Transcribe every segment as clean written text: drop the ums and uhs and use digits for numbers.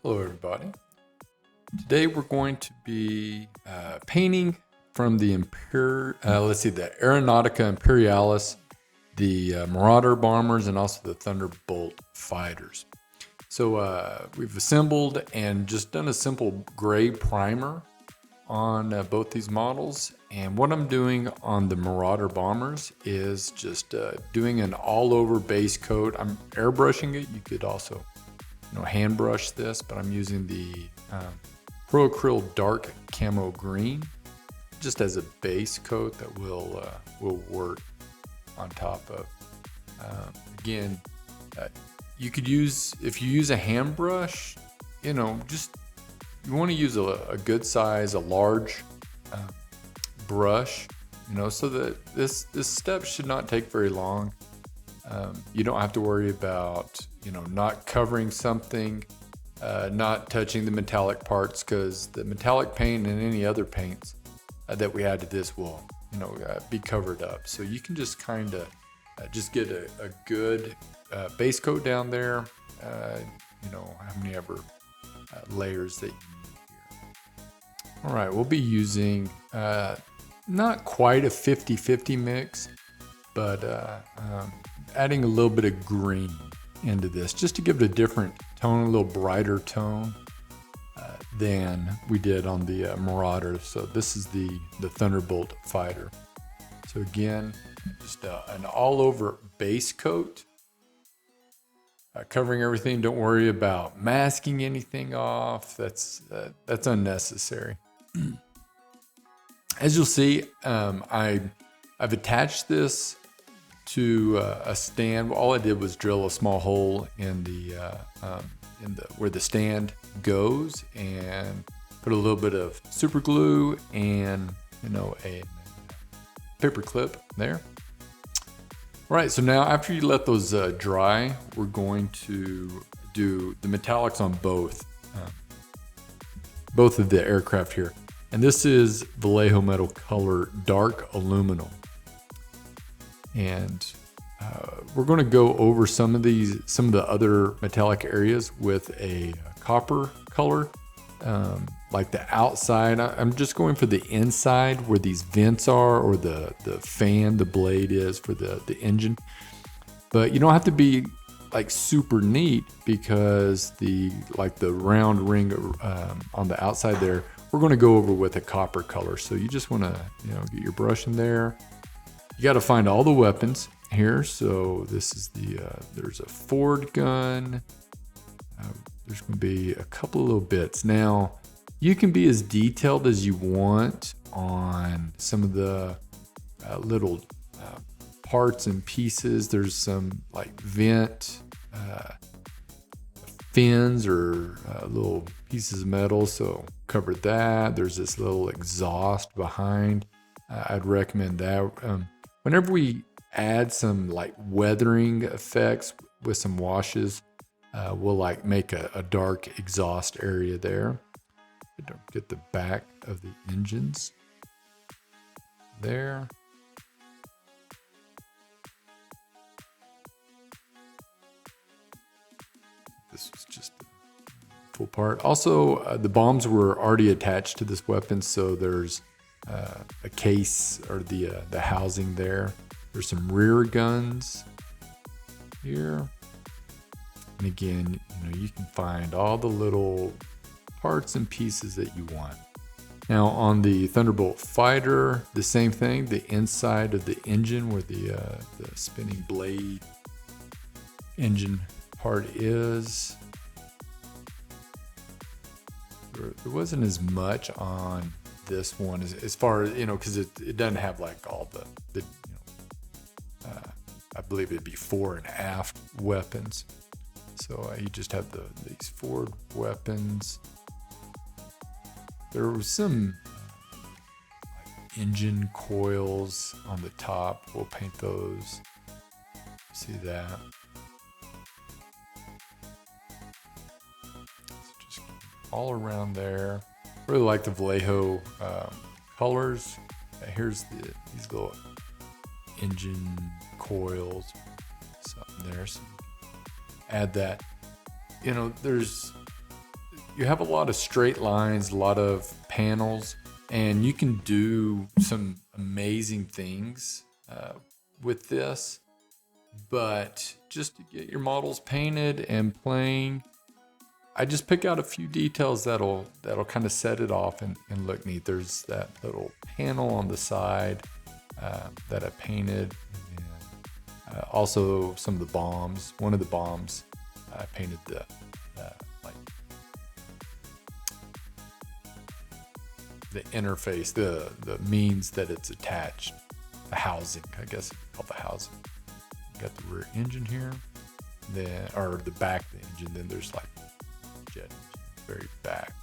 Hello everybody. Today we're going to be painting from the the Aeronautica Imperialis, the Marauder bombers, and also the Thunderbolt Fighters. So we've assembled and just done a simple gray primer on both these models. And what I'm doing on the Marauder bombers is just doing an all-over base coat. I'm airbrushing it. You could also hand brush this, but I'm using the Pro Acryl Dark Camo Green just as a base coat that will work on top of. Again, you could use, if you use a hand brush, you want to use a good size, a large brush, so that this step should not take very long. You don't have to worry about not covering something, not touching the metallic parts, because the metallic paint and any other paints that we add to this will be covered up. So you can just kind of just get a good base coat down there, how many ever layers that you need here. All right, we'll be using not quite a 50-50 mix, but adding a little bit of green into this just to give it a different tone, a little brighter tone than we did on the Marauder. So this is the Thunderbolt Fighter. So again, just an all-over base coat, covering everything. Don't worry about masking anything off. That's unnecessary. As you'll see, I've attached this to a stand. All I did was drill a small hole in the where the stand goes, and put a little bit of super glue and a paper clip there. All right, so now after you let those dry, we're going to do the metallics on both of the aircraft here. And this is Vallejo Metal Color Dark Aluminum. And we're going to go over some of the other metallic areas with a copper color, like the outside. I'm just going for the inside where these vents are, or the fan, the blade is for the engine. But you don't have to be like super neat, because the round ring on the outside there, we're going to go over with a copper color. So you just want to get your brush in there. You got to find all the weapons here. So this is there's a Ford gun. There's going to be a couple of little bits. Now, you can be as detailed as you want on some of the little parts and pieces. There's some like vent fins or little pieces of metal, so cover that. There's this little exhaust behind. I'd recommend that. Whenever we add some like weathering effects with some washes, we'll make a dark exhaust area there. Don't get the back of the engines there. This was just the full part. Also, the bombs were already attached to this weapon, so there's a case, or the housing there. There's some rear guns here, and again, you can find all the little parts and pieces that you want. Now on the Thunderbolt Fighter, the same thing. The inside of the engine, where the spinning blade engine part is. There wasn't as much on this one as far as because it doesn't have like all the I believe it'd be fore and aft weapons. So you just have these forward weapons. There was some engine coils on the top. We'll paint those. See that? So just all around there. Really like the Vallejo colors. Here's these little engine coils, something there. So add that. There's you have a lot of straight lines, a lot of panels, and you can do some amazing things with this. But just to get your models painted and playing, I just pick out a few details that'll kind of set it off and look neat. There's that little panel on the side that I painted. And, also some of the bombs. One of the bombs I painted the interface, the means that it's attached, the housing, I guess it's called the housing. Got the rear engine here, then or the back of the engine. Then there's like jet engine, very back.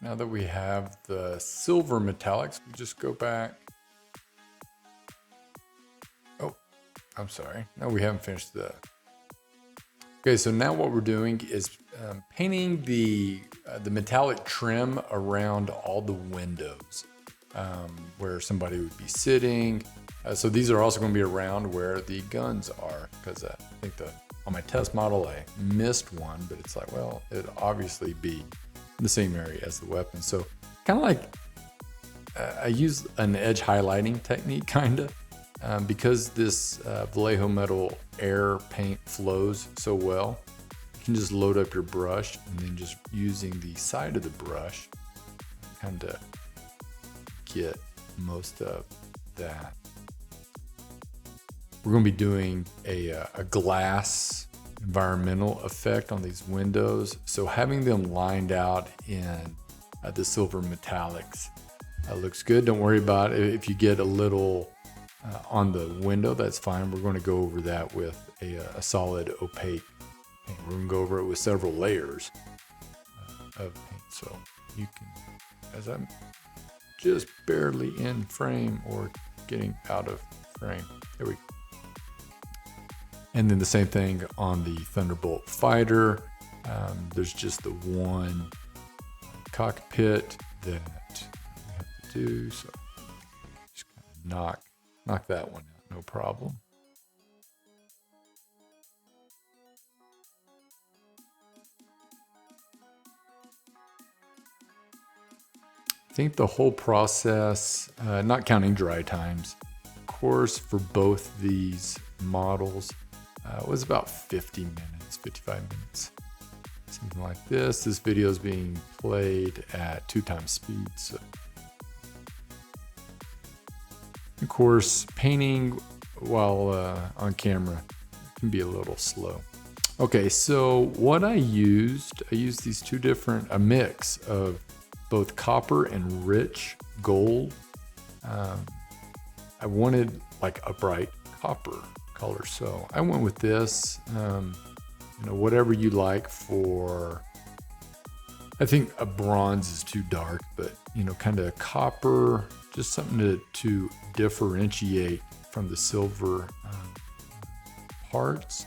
Now that we have the silver metallics, we just go back. Oh, I'm sorry. No, we haven't finished the. Okay, so now what we're doing is painting the metallic trim around all the windows where somebody would be sitting. So these are also going to be around where the guns are, because I think on my test model I missed one, but it's like, well, it'd obviously be in the same area as the weapon. So kind of like I use an edge highlighting technique, kind of, because this Vallejo metal air paint flows so well. You can just load up your brush and then just using the side of the brush kind of get most of that. We're going to be doing a glass environmental effect on these windows. So having them lined out in the silver metallics looks good. Don't worry about it. If you get a little on the window, that's fine. We're going to go over that with a solid opaque paint. We're going to go over it with several layers of paint. So you can, as I'm just barely in frame or getting out of frame. There we go. And then the same thing on the Thunderbolt Fighter. There's just the one cockpit that we have to do. So just kind of knock that one out, no problem. I think the whole process, not counting dry times, of course, for both these models, was about 50 minutes, 55 minutes, something like this. This video is being played at 2x speed. So, of course, painting while on camera can be a little slow. Okay, so what I used these two different, a mix of both copper and rich gold. I wanted like a bright copper color, so I went with this. Whatever you like for. I think a bronze is too dark, but kind of copper, just something to differentiate from the silver parts.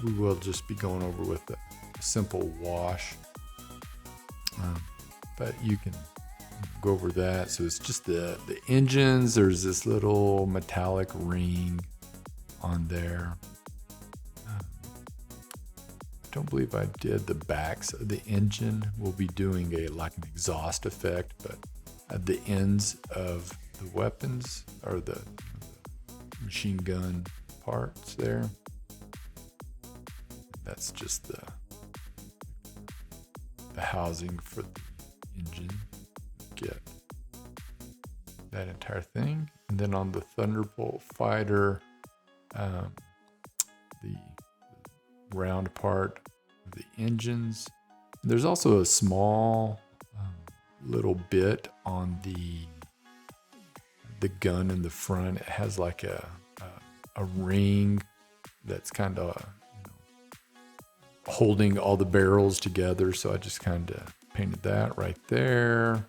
We will just be going over with a simple wash, but you can go over that. So it's just the engines. There's this little metallic ring on there. don't believe I did the backs of the engine. We'll be doing like an exhaust effect, but at the ends of the weapons or the machine gun parts there. That's just the housing for the engine. Get that entire thing. And then on the Thunderbolt Fighter, the round part of the engines. There's also a small little bit on the gun in the front. It has like a ring that's kind of holding all the barrels together. So I just kind of painted that right there.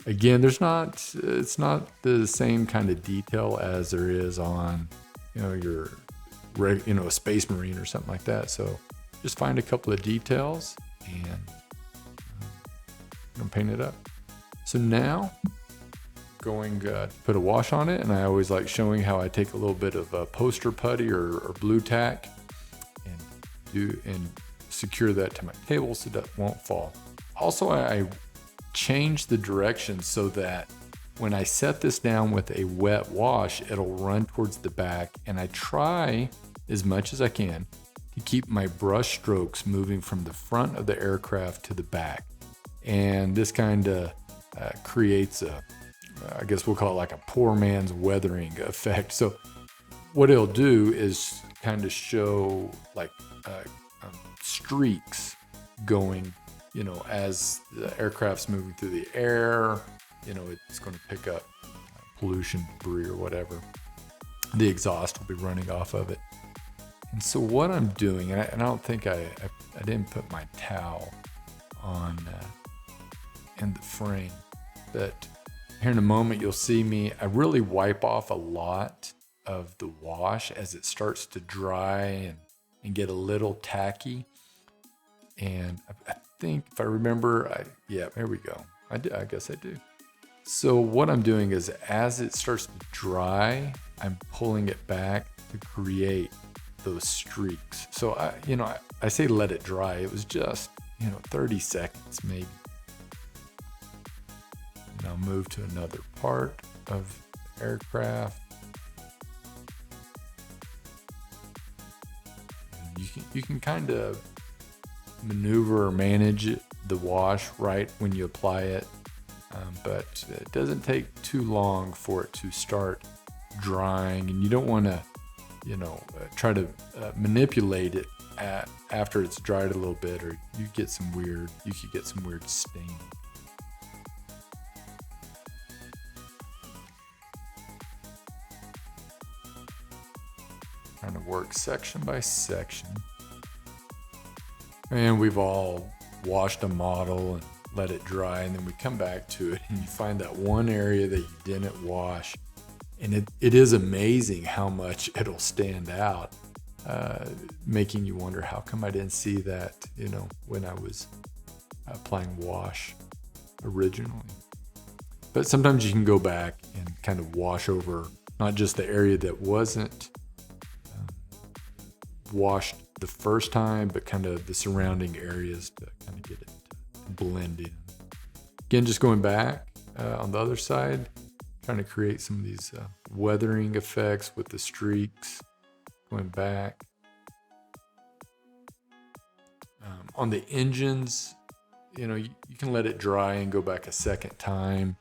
Again, it's not the same kind of detail as there is on, your, a Space Marine or something like that. So just find a couple of details and paint it up. So now going to put a wash on it, and I always like showing how I take a little bit of poster putty or blue tack and secure that to my table so that won't fall. Also, I change the direction so that when I set this down with a wet wash, it'll run towards the back, and I try as much as I can to keep my brush strokes moving from the front of the aircraft to the back. And this kind of creates I guess we'll call it like a poor man's weathering effect. So what it'll do is kind of show like streaks going, as the aircraft's moving through the air, it's going to pick up pollution, debris, or whatever. The exhaust will be running off of it. And so what I'm doing, and I don't think I didn't put my towel on in the frame, but here in a moment you'll see me, I really wipe off a lot of the wash as it starts to dry and get a little tacky. And I think if I remember, yeah, there we go. I guess I do. So what I'm doing is as it starts to dry, I'm pulling it back to create those streaks. So I say let it dry. It was just 30 seconds maybe. And I'll move to another part of the aircraft. And you can kind of maneuver or manage the wash right when you apply it, but it doesn't take too long for it to start drying, and you don't want to try to manipulate it after it's dried a little bit, or you could get some weird staining. Trying to work section by section. And we've all washed a model and let it dry, and then we come back to it and you find that one area that you didn't wash. And it is amazing how much it'll stand out, making you wonder, how come I didn't see that, when I was applying wash originally. But sometimes you can go back and kind of wash over not just the area that wasn't washed the first time, but kind of the surrounding areas to kind of get it to blend in. Again, just going back on the other side, trying to create some of these weathering effects with the streaks. Going back. On the engines, you can let it dry and go back a second time.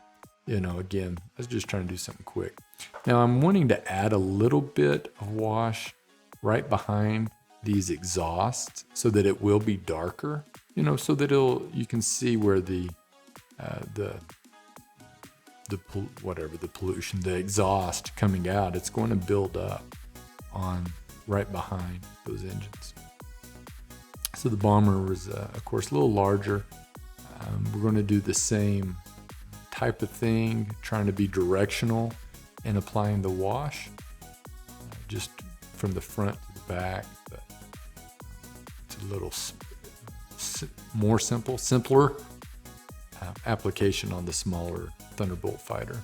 Again, I was just trying to do something quick. Now I'm wanting to add a little bit of wash right behind these exhausts so that it will be darker, so that you can see where the pollution, the exhaust coming out, it's going to build up on right behind those engines. So the bomber was, of course, a little larger. We're going to do the same type of thing, trying to be directional in applying the wash, just from the front to the back, but it's a little more simpler application on the smaller Thunderbolt fighter.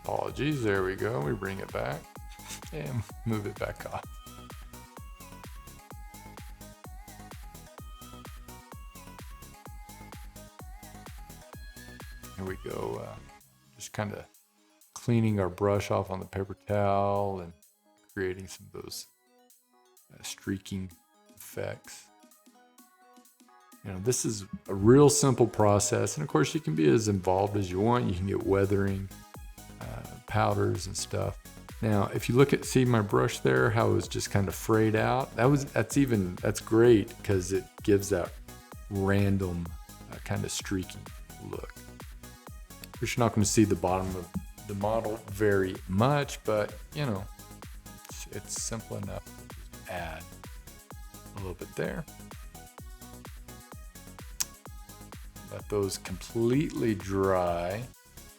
Apologies, there we go. We bring it back and move it back off. Here we go, just kind of cleaning our brush off on the paper towel and creating some of those streaking effects. You know, this is a real simple process, and of course you can be as involved as you want. You can get weathering, powders and stuff. Now, if you look at, see my brush there, how it was just kind of frayed out. That's great because it gives that random kind of streaky look. Of course, you're not going to see the bottom of the model very much, but you know, it's simple enough to just add a little bit there. Let those completely dry.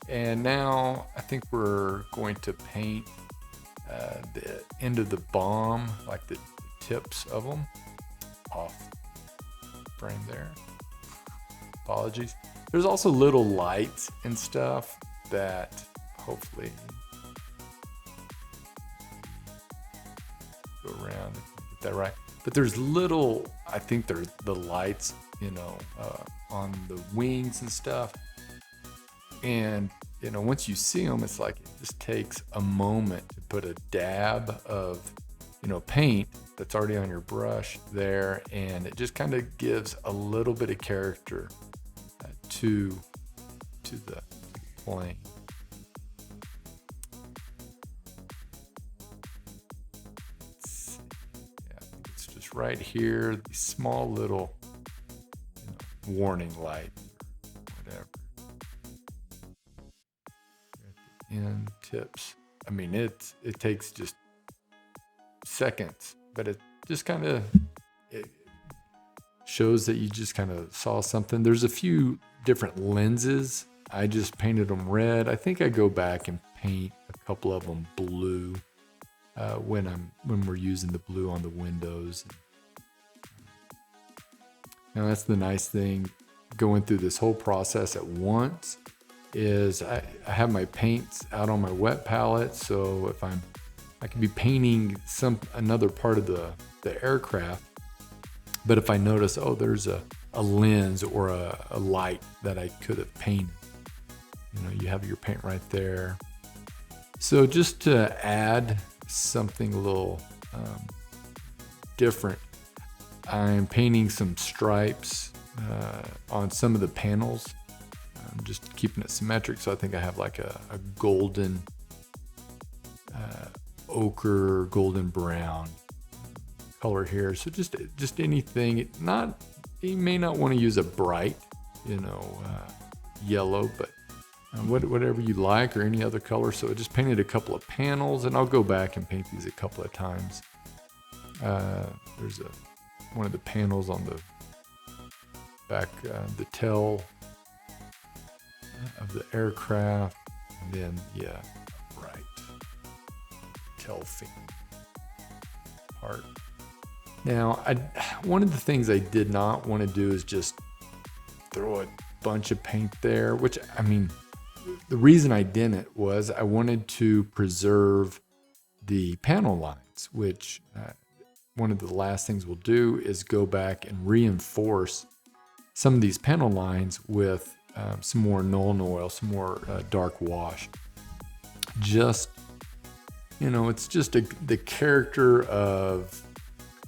And now I think we're going to paint the end of the bomb, like the tips of them, off frame there. Apologies. There's also little lights and stuff that hopefully go around and get that right. But there's little, I think there's the lights, you know, on the wings and stuff. And, you know, once you see them, it's like it just takes a moment to put a dab of, you know, paint that's already on your brush there. And it just kind of gives a little bit of character to the plane. Yeah, it's just right here, these small little, you know, warning light or whatever. At the end tips. I mean, it takes just seconds, but it just kind of shows that you just kind of saw something. There's a few different lenses. I just painted them red. I think I go back and paint a couple of them blue when we're using the blue on the windows. Now that's the nice thing going through this whole process at once is I have my paints out on my wet palette. So if I can be painting another part of the aircraft, but if I notice, oh, there's a lens or a light that I could have painted, you know, you have your paint right there. So just to add something a little different, I'm painting some stripes on some of the panels. I'm just keeping it symmetric. So I think I have like a golden ochre, golden brown color here. So just anything. You may not want to use a bright, you know, yellow, but whatever you like or any other color. So I just painted a couple of panels, and I'll go back and paint these a couple of times. There's one of the panels on the back, the tail of the aircraft, and then bright tail fin part. Now, one of the things I did not want to do is just throw a bunch of paint there, which, I mean, the reason I didn't was I wanted to preserve the panel lines, which one of the last things we'll do is go back and reinforce some of these panel lines with some more Nuln Oil, some more dark wash. Just, you know, it's just the character of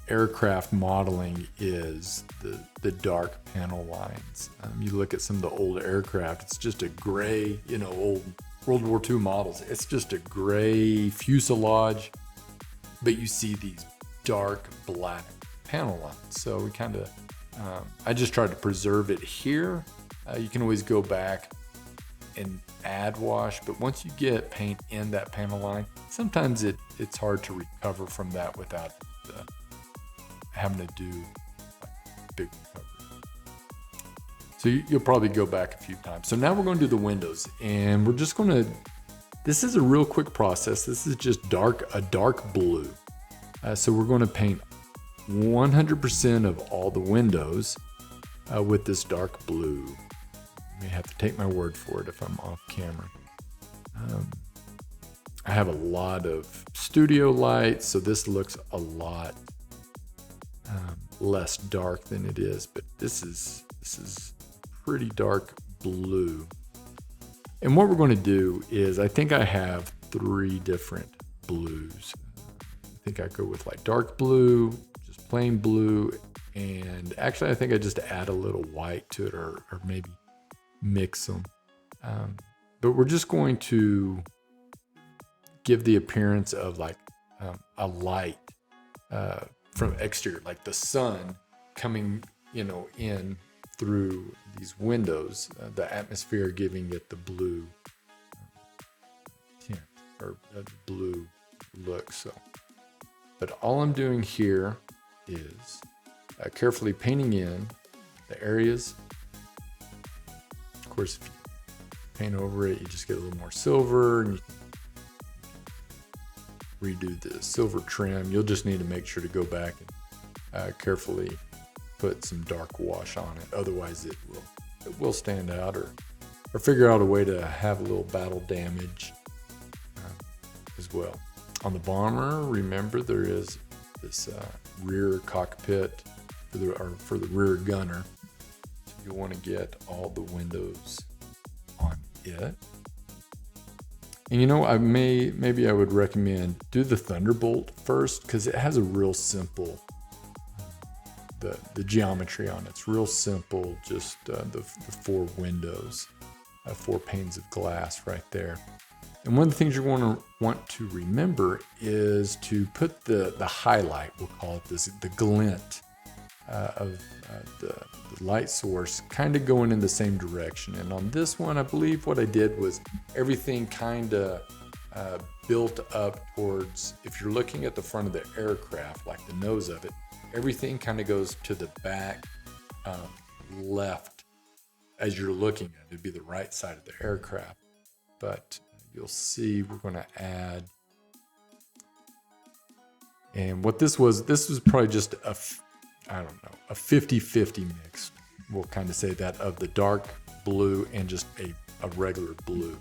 aircraft modeling is the dark panel lines. You look at some of the old aircraft, it's just a gray, you know, old World War II models. It's just a gray fuselage, but you see these dark black panel lines. So we kind of, I just tried to preserve it here. You can always go back and add wash, but once you get paint in that panel line, sometimes it's hard to recover from that without having to do like big recovery. So you'll probably go back a few times. So now we're going to do the windows, and we're just going to, this is a real quick process. This is just a dark blue. So we're going to paint 100% of all the windows with this dark blue. You may have to take my word for it if I'm off camera. I have a lot of studio lights, so this looks a lot less dark than it is, but this is pretty dark blue. And what we're going to do is, I think I have 3 different blues. I think I go with like dark blue, just plain blue, and actually I think I just add a little white to it, or maybe mix them. But we're just going to give the appearance of like a light from exterior, like the sun coming, in through these windows, the atmosphere giving it the blue tint, or blue look. So, but all I'm doing here is carefully painting in the areas. Of course, if you paint over it, you just get a little more silver, and you redo the silver trim. You'll just need to make sure to go back and carefully put some dark wash on it. Otherwise it will stand out, or figure out a way to have a little battle damage as well. On the bomber, remember there is this rear cockpit for the rear gunner. So you'll want to get all the windows on it. And maybe I would recommend do the Thunderbolt first, because it has a real simple, the geometry on it's real simple. Just the 4 windows, 4 panes of glass right there. And one of the things you're going to want to remember is to put the highlight, we'll call it this, the glint of the light source kind of going in the same direction. And on this one, I believe what I did was everything kind of built up towards, if you're looking at the front of the aircraft, like the nose of it, everything kind of goes to the back left as you're looking at it. It'd be the right side of the aircraft. But you'll see we're going to add, and what this was probably just a 50-50 mix. We'll kind of say that, of the dark blue and just a regular blue.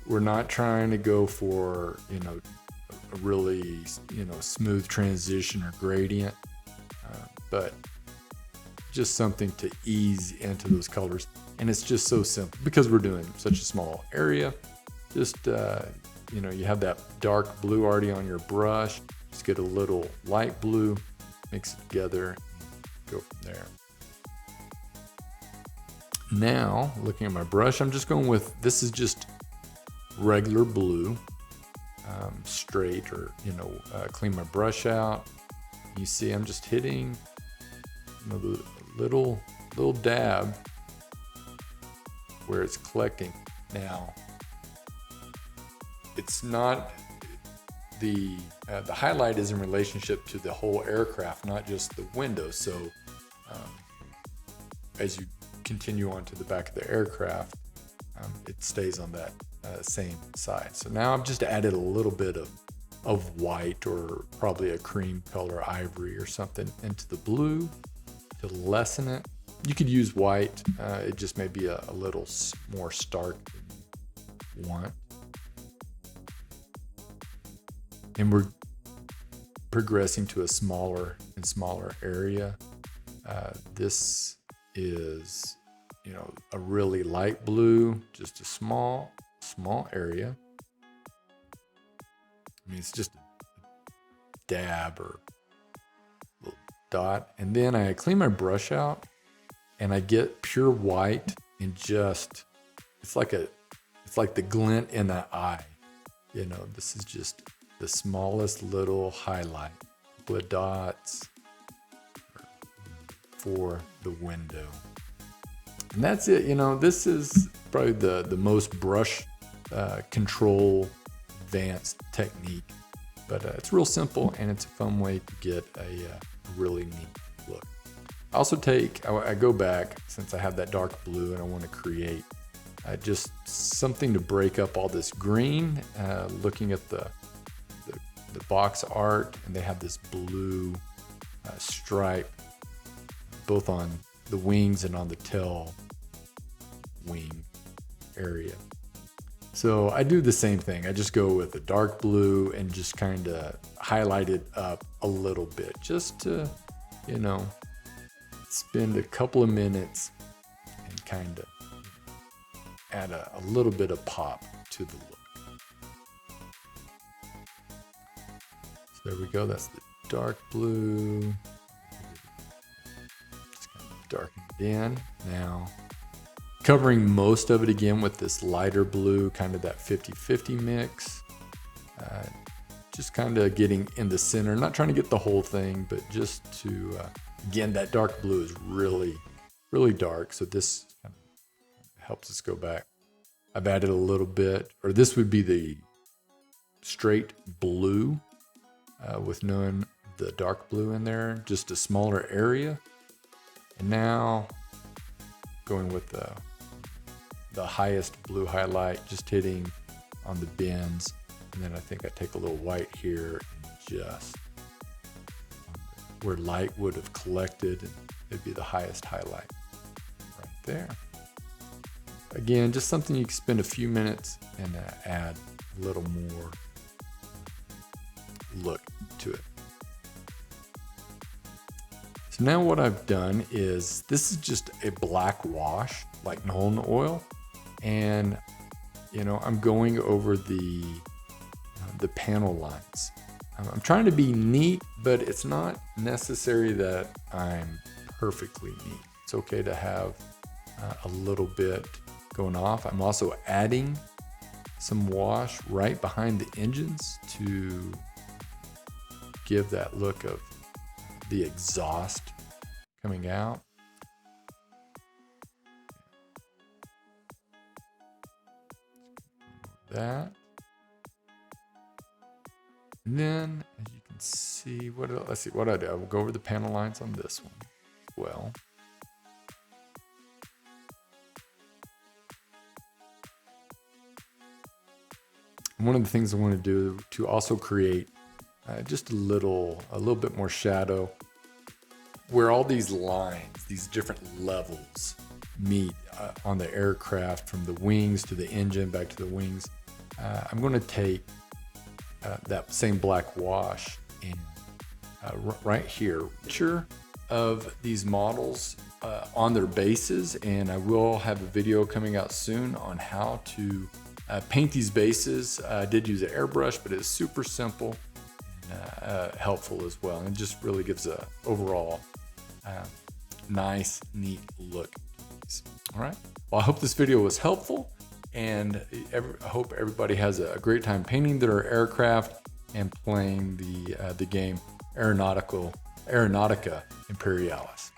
We're not trying to go for, a really, smooth transition or gradient, but just something to ease into those colors. And it's just so simple because we're doing such a small area. Just, you have that dark blue already on your brush. Just get a little light blue, mix it together, go from there. Now, looking at my brush, I'm just going with, this is just regular blue, straight, or, clean my brush out. You see, I'm just hitting the little dab where it's collecting. Now, it's not, the highlight is in relationship to the whole aircraft, not just the windows. So as you continue on to the back of the aircraft, it stays on that same side. So now I've just added a little bit of white, or probably a cream color, ivory or something, into the blue to lessen it. You could use white. It just may be a little more stark than you want. And we're progressing to a smaller and smaller area. This is, a really light blue, just a small area. I mean, it's just a dab or a little dot. And then I clean my brush out and I get pure white, and just, it's like the glint in the eye. This is just the smallest little highlight, couple of dots for the window. And that's it. This is probably the most brush control advanced technique, but it's real simple, and it's a fun way to get a really neat look. I also I go back, since I have that dark blue, and I want to create just something to break up all this green. Looking at the box art, and they have this blue stripe both on the wings and on the tail wing area. So I do the same thing. I just go with a dark blue and just kind of highlight it up a little bit, just to, you know, spend a couple of minutes and kind of add a little bit of pop to the look. So there we go. That's the dark blue. Just kind of darken it in. Now, covering most of it again with this lighter blue, kind of that 50-50 mix. Just kind of getting in the center, not trying to get the whole thing, but just to, again, that dark blue is really, really dark. So this kind of helps us go back. I've added a little bit, or this would be the straight blue with none the dark blue in there, just a smaller area. And now going with the highest blue highlight, just hitting on the bends. And then I think I take a little white here and just where light would have collected, and it'd be the highest highlight right there. Again, just something you can spend a few minutes and add a little more look to it. So now what I've done is, this is just a black wash, like Nuln oil. And, you know, I'm going over the panel lines. I'm trying to be neat, but it's not necessary that I'm perfectly neat. It's okay to have a little bit going off. I'm also adding some wash right behind the engines to give that look of the exhaust coming out. That. And then, as you can see, let's see what I do. I will go over the panel lines on this one as well. And one of the things I want to do to also create just a little bit more shadow, where all these lines, these different levels meet on the aircraft, from the wings to the engine back to the wings. I'm going to take that same black wash and right here, picture of these models on their bases, and I will have a video coming out soon on how to paint these bases. I did use an airbrush, but it's super simple and helpful as well, and it just really gives a overall nice, neat look. All right. Well, I hope this video was helpful, and I hope everybody has a great time painting their aircraft and playing the game Aeronautica Imperialis.